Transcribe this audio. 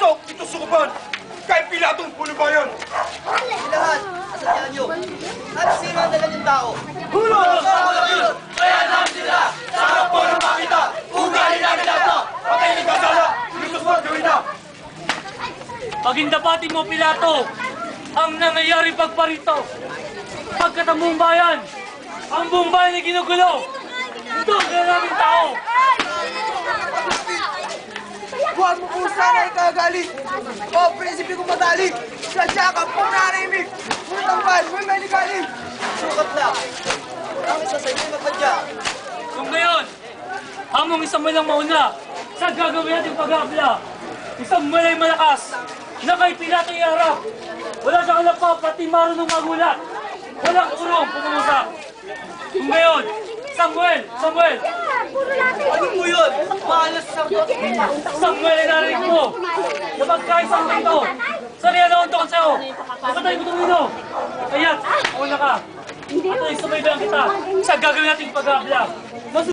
pumasok ito sukuban kay Pilatong pulubayan. Lahat, asadya nyo. At sino ang dala niyong tao? Hulog! Kaya namin sila! Sa harap po ng makita! Ugali namin lahat na! Patay ni Gazala! Lutos mo gawin na! Pagindapatin mo, Pilato, ang nangyayari pagparito. Pagkat ang buong bayan ay ginugulo. Ito ang kaya namin tao. Huwag mo po sana ikagalit. O, prinsipe kong madali. Sadya ka po nanahimik. Ngunit ang bayan mo'y may ligalim. Sukat na. Ang isa sa inyo'y magpadya. Kung ngayon, hamong isang malang mauna sa gagawin natin pag-aabla. Isang malay malakas na kay Pilato iharap. Wala siyang alam pa, pati marunong magulat. Walang urong pumumusak. Kung ngayon, Samuel! Ano po yun? Maalas sa Samuel ay narinig mo! Na pagkaisang mo ito! Sariya na untok sa'yo! Nakatay mo tumino! Kaya, una ka! At ay sumaybayan kita sa gagawin nating pag-aabla!